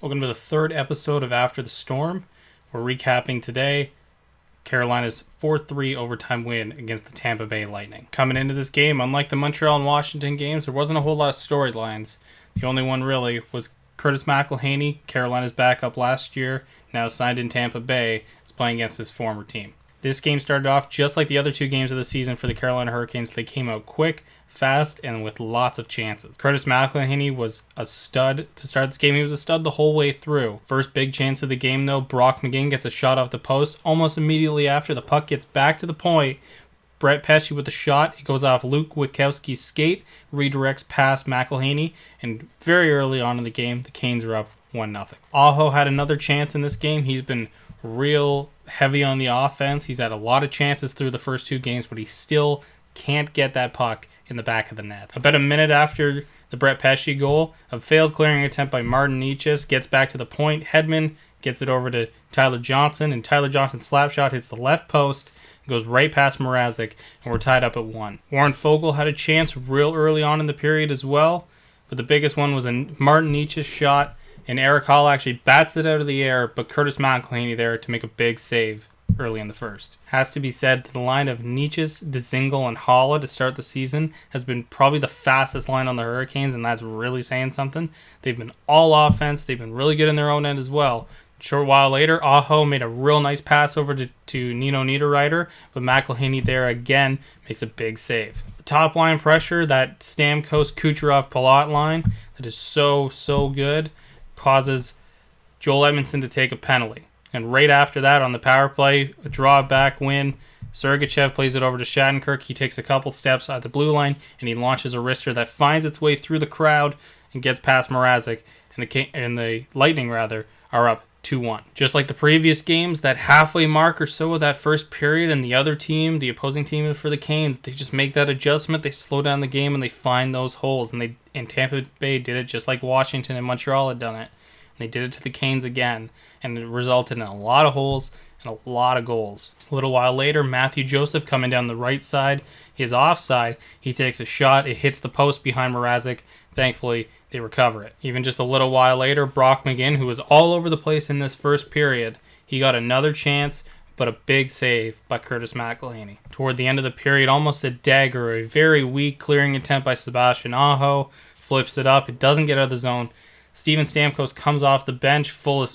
Welcome to the third episode of After the Storm. We're recapping today Carolina's 4-3 overtime win against the Tampa Bay Lightning. Coming into this game, unlike the Montreal and Washington games, there wasn't a whole lot of storylines. The only one really was Curtis McElhinney, Carolina's backup last year, now signed in Tampa Bay, is playing against his former team. This game started off just like the other two games of the season for the Carolina Hurricanes. They came out quick, fast, and with lots of chances. Curtis McElhinney was a stud to start this game. He was a stud the whole way through. First big chance of the game, though, Brock McGinn gets a shot off the post. Almost immediately after, the puck gets back to the point. Brett Pesce with the shot. It goes off Luke Witkowski's skate, redirects past McElhinney, and very early on in the game, the Canes are up 1-0. Aho had another chance in this game. He's been real heavy on the offense. He's had a lot of chances through the first two games, but he still can't get that puck in the back of the net. About a minute after the Brett Pesce goal, a failed clearing attempt by Martin Necas gets back to the point. Hedman gets it over to Tyler Johnson, and Tyler Johnson's slap shot hits the left post, goes right past Mrazek, and we're tied up at 1. Warren Foegele had a chance real early on in the period as well, but the biggest one was a Martin Necas shot, and Eric Hall actually bats it out of the air, but Curtis McElhinney there to make a big save early in the first. Has to be said, the line of Necas, DeZingle, and Holla to start the season has been probably the fastest line on the Hurricanes, and that's really saying something. They've been all offense. They've been really good in their own end as well. A short while later, Aho made a real nice pass over to Nino Niederreiter, but McElhinney there again makes a big save. The top line pressure, that Stamkos, Kucherov, Palat line that is so good, causes Joel Edmondson to take a penalty. And right after that, on the power play, a drawback win, Sergachev plays it over to Shattenkirk. He takes a couple steps at the blue line, and he launches a wrister that finds its way through the crowd and gets past Mrazek, and the Lightning are up 2-1. Just like the previous games, that halfway mark or so of that first period, and the other team, the opposing team for the Canes, they just make that adjustment, they slow down the game, and they find those holes. And Tampa Bay did it just like Washington and Montreal had done it. And they did it to the Canes again, and it resulted in a lot of holes and a lot of goals. A little while later, Matthew Joseph coming down the right side, his offside, he takes a shot, it hits the post behind Mrazek. Thankfully, they recover it. Even just a little while later, Brock McGinn, who was all over the place in this first period, he got another chance, but a big save by Curtis McElhinney. Toward the end of the period, almost a dagger, a very weak clearing attempt by Sebastian Aho, flips it up, it doesn't get out of the zone. Steven Stamkos comes off the bench full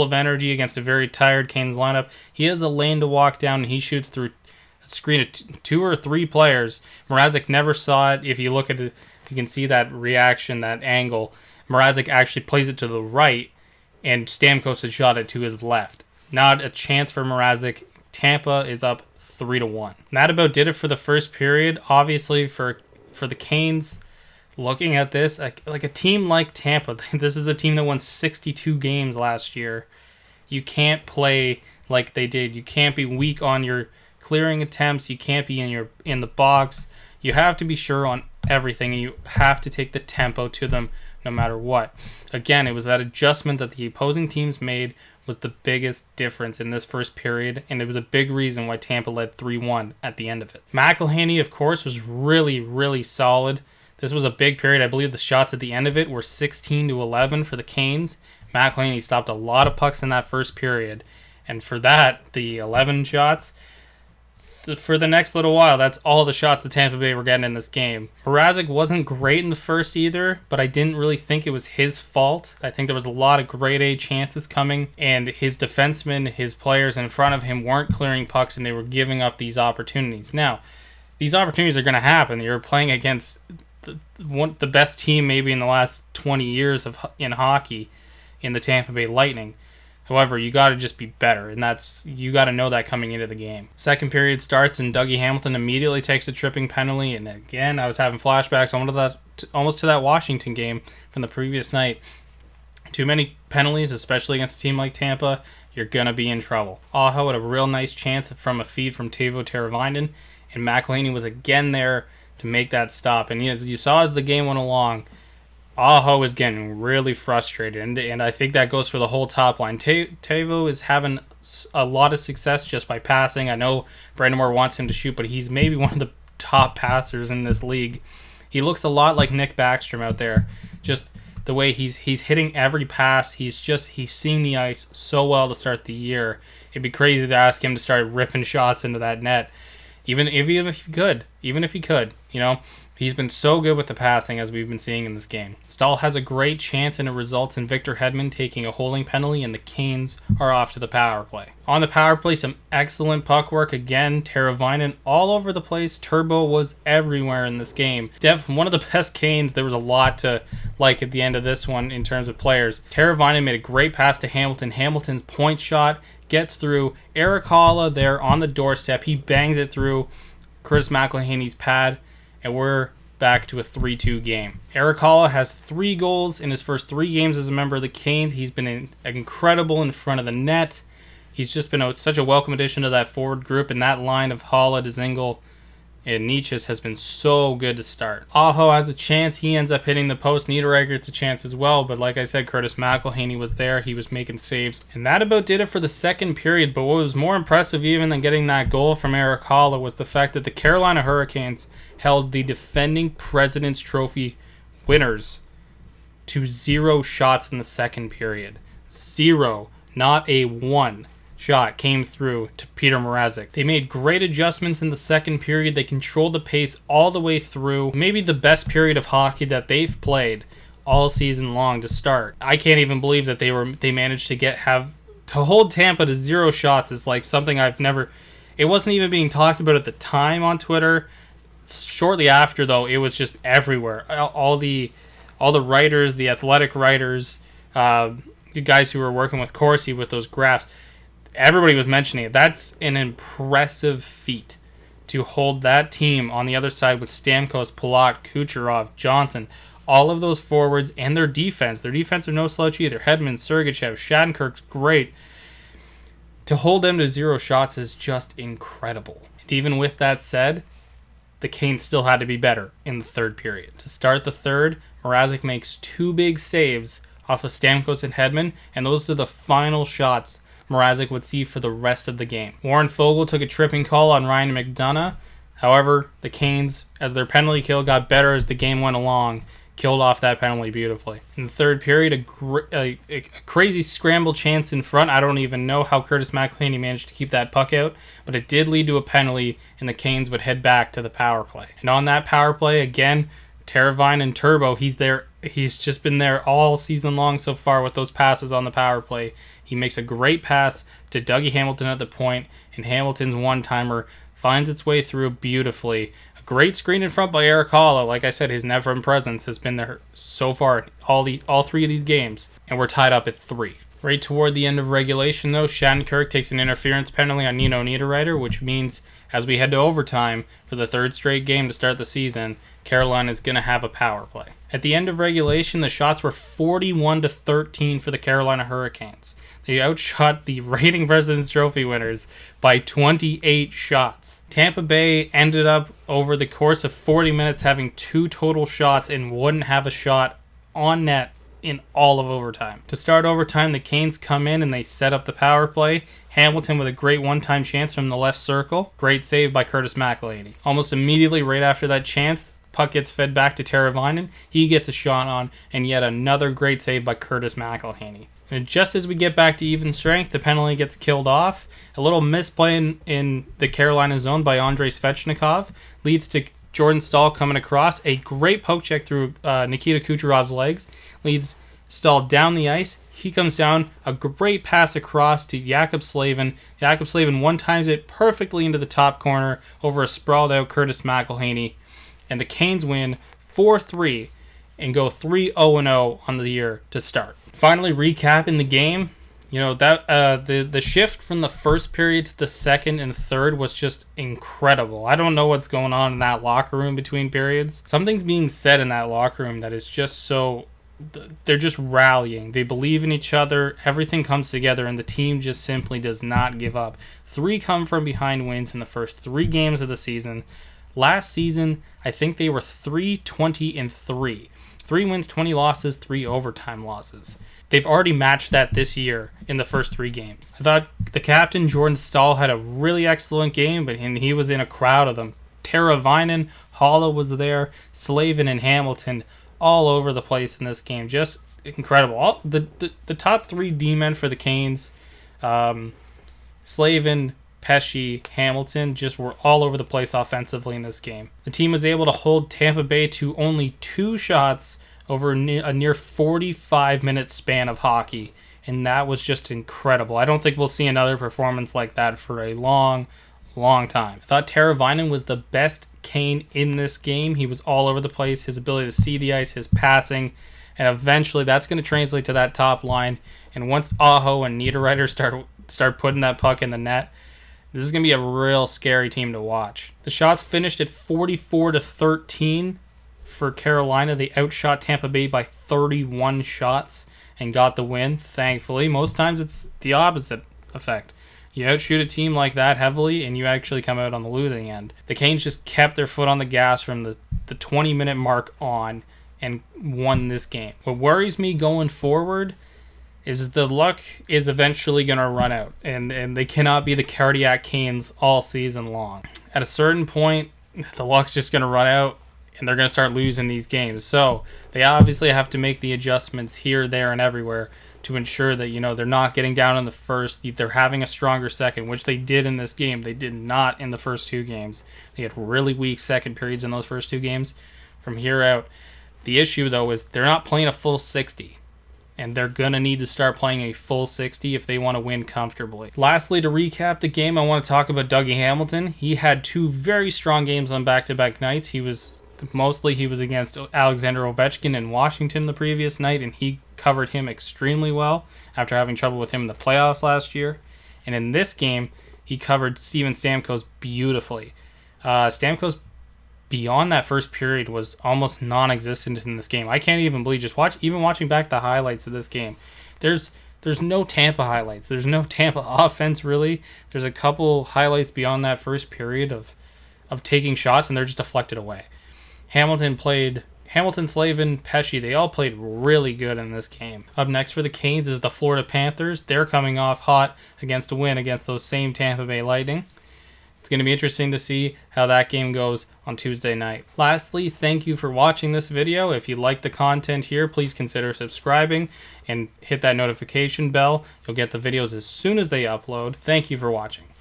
of energy against a very tired Canes lineup. He has a lane to walk down, and he shoots through a screen of two or three players. Mrazek never saw it. If you look at it, you can see that reaction, that angle. Mrazek actually plays it to the right, and Stamkos has shot it to his left. Not a chance for Mrazek. Tampa is up 3-1. And that about did it for the first period. Obviously, for the Canes, looking at this, like a team like Tampa, this is a team that won 62 games last year. You can't play like they did. You can't be weak on your clearing attempts. You can't be in the box. You have to be sure on everything, and you have to take the tempo to them no matter what. Again, it was that adjustment that the opposing teams made was the biggest difference in this first period, and it was a big reason why Tampa led 3-1 at the end of it. McElhinney, of course, was really solid. This was a big period. I believe the shots at the end of it were 16-11 for the Canes. McElhinney stopped a lot of pucks in that first period. And for that, the 11 shots, for the next little while, that's all the shots that Tampa Bay were getting in this game. Mrazek wasn't great in the first either, but I didn't really think it was his fault. I think there was a lot of grade A chances coming, and his defensemen, his players in front of him weren't clearing pucks, and they were giving up these opportunities. Now, these opportunities are going to happen. You're playing against the best team maybe in the last 20 years in hockey in the Tampa Bay Lightning. However, you got to just be better, and you got to know that coming into the game. Second period starts, and Dougie Hamilton immediately takes a tripping penalty, and again, I was having flashbacks almost to that Washington game from the previous night. Too many penalties, especially against a team like Tampa, you're going to be in trouble. Aho had a real nice chance from a feed from Teuvo Teravainen, and McElhinney was again there to make that stop. And as you saw as the game went along, Aho is getting really frustrated, and I think that goes for the whole top line. Teuvo is having a lot of success just by passing. I know Brandon Moore wants him to shoot, but he's maybe one of the top passers in this league. He looks a lot like Nick Backstrom out there, just the way he's hitting every pass. He's seeing the ice so well to start the year. It'd be crazy to ask him to start ripping shots into that net, even if he could. He's been so good with the passing, as we've been seeing in this game. Stahl has a great chance, and it results in Victor Hedman taking a holding penalty, and the Canes are off to the power play. On the power play, some excellent puck work again. Teravainen all over the place. Turbo was everywhere in this game. One of the best Canes. There was a lot to like at the end of this one in terms of players. Teravainen made a great pass to Hamilton. Hamilton's point shot gets through. Erik Haula there on the doorstep. He bangs it through Curtis McElhinney's pad, and we're back to a 3-2 game. Erik Haula has 3 goals in his first 3 games as a member of the Canes. He's been incredible in front of the net. He's just been such a welcome addition to that forward group, and that line of Haula, Dzingel, and Nietzsche has been so good to start. Aho has a chance. He ends up hitting the post. Niederreiter gets a chance as well, but like I said, Curtis McElhinney was there. He was making saves. And that about did it for the second period, but what was more impressive even than getting that goal from Erik Haula was the fact that the Carolina Hurricanes held the defending President's Trophy winners to 0 shots in the second period. 0, not a 1. Shot came through to Peter Mrazek. They made great adjustments in the second period. They controlled the pace all the way through. Maybe the best period of hockey that they've played all season long to start. I can't even believe that they managed to hold Tampa to 0 shots is like something I've never. It wasn't even being talked about at the time on Twitter. Shortly after, though, it was just everywhere. All the writers, the athletic writers, the guys who were working with Corsi with those graphs. Everybody was mentioning it. That's an impressive feat to hold that team on the other side with Stamkos, Palat, Kucherov, Johnson, all of those forwards, and their defense. Their defense are no slouch either. Hedman, Sergachev, Shattenkirk's great. To hold them to 0 shots is just incredible. And even with that said, the Canes still had to be better in the third period. To start the third, Mrazek makes 2 big saves off of Stamkos and Hedman, and those are the final shots Mrazek would see for the rest of the game. Warren Foegele took a tripping call on Ryan McDonough. However, the Canes, as their penalty kill got better as the game went along, killed off that penalty beautifully. In the third period, a crazy scramble chance in front. I don't even know how Curtis McElhinney managed to keep that puck out, but it did lead to a penalty, and the Canes would head back to the power play. And on that power play, again, Teravainen and Turbo, he's there. He's just been there all season long so far with those passes on the power play. He makes a great pass to Dougie Hamilton at the point, and Hamilton's one-timer finds its way through beautifully. A great screen in front by Erik Haula. Like I said, his never presence has been there so far all 3 of these games, and we're tied up at 3. Right toward the end of regulation, though, Shattenkirk takes an interference penalty on Nino Niederreiter, which means as we head to overtime for the 3rd straight game to start the season, Carolina is going to have a power play. At the end of regulation, the shots were 41-13 for the Carolina Hurricanes. They outshot the reigning President's Trophy winners by 28 shots. Tampa Bay ended up, over the course of 40 minutes, having 2 total shots and wouldn't have a shot on net in all of overtime. To start overtime, the Canes come in and they set up the power play. Hamilton with a great one-time chance from the left circle. Great save by Curtis McElhinney. Almost immediately right after that chance, puck gets fed back to Teravainen. He gets a shot on, and yet another great save by Curtis McElhinney. And just as we get back to even strength, the penalty gets killed off. A little misplay in the Carolina zone by Andrei Svechnikov leads to Jordan Stahl coming across. A great poke check through Nikita Kucherov's legs leads Stahl down the ice. He comes down, a great pass across to Jakob Slavin. Jakob Slavin one-times it perfectly into the top corner over a sprawled-out Curtis McElhinney. And the Canes win 4-3 and go 3-0-0 on the year to start. Finally, recapping the game, the shift from the first period to the second and third was just incredible. I don't know what's going on in that locker room between periods. Something's being said in that locker room that is just so... They're just rallying. They believe in each other. Everything comes together, and the team just simply does not give up. 3 come-from-behind wins in the first 3 games of the season. Last season, I think they were 3-20-3. 3 wins, 20 losses, 3 overtime losses. They've already matched that this year in the first 3 games. I thought the captain, Jordan Stahl, had a really excellent game, but he was in a crowd of them. Teravainen, Haula was there, Slavin, and Hamilton all over the place in this game. Just incredible. The top 3 D-men for the Canes, Slavin, Pesce, Hamilton, just were all over the place offensively in this game. The team was able to hold Tampa Bay to only 2 shots over a near 45-minute span of hockey, and that was just incredible. I don't think we'll see another performance like that for a long time. I thought Teravainen was the best Cane in this game. He was all over the place. His ability to see the ice, his passing, and eventually that's going to translate to that top line. And once Aho and Niederreiter start putting that puck in the net, this is going to be a real scary team to watch. The shots finished at 44-13 for Carolina. They outshot Tampa Bay by 31 shots and got the win, thankfully. Most times it's the opposite effect. You outshoot a team like that heavily, and you actually come out on the losing end. The Canes just kept their foot on the gas from the 20-minute mark on and won this game. What worries me going forward is the luck is eventually going to run out, and they cannot be the cardiac Canes all season long. At a certain point, the luck's just going to run out, and they're going to start losing these games. So they obviously have to make the adjustments here, there, and everywhere to ensure that, they're not getting down in the first. They're having a stronger second, which they did in this game. They did not in the first 2 games. They had really weak second periods in those first 2 games. From here out, the issue, though, is they're not playing a full 60. And they're going to need to start playing a full 60 if they want to win comfortably. Lastly, to recap the game, I want to talk about Dougie Hamilton. He had 2 very strong games on back-to-back nights. He was against Alexander Ovechkin in Washington the previous night, and he covered him extremely well after having trouble with him in the playoffs last year. And in this game, he covered Steven Stamkos beautifully. Stamkos, beyond that first period, was almost non-existent in this game. I can't even believe, watching back the highlights of this game, there's no Tampa highlights. There's no Tampa offense, really. There's a couple highlights beyond that first period of taking shots, and they're just deflected away. Hamilton, Slavin, Pesce, they all played really good in this game. Up next for the Canes is the Florida Panthers. They're coming off hot against a win against those same Tampa Bay Lightning. It's going to be interesting to see how that game goes on Tuesday night. Lastly, thank you for watching this video. If you like the content here, please consider subscribing and hit that notification bell. You'll get the videos as soon as they upload. Thank you for watching.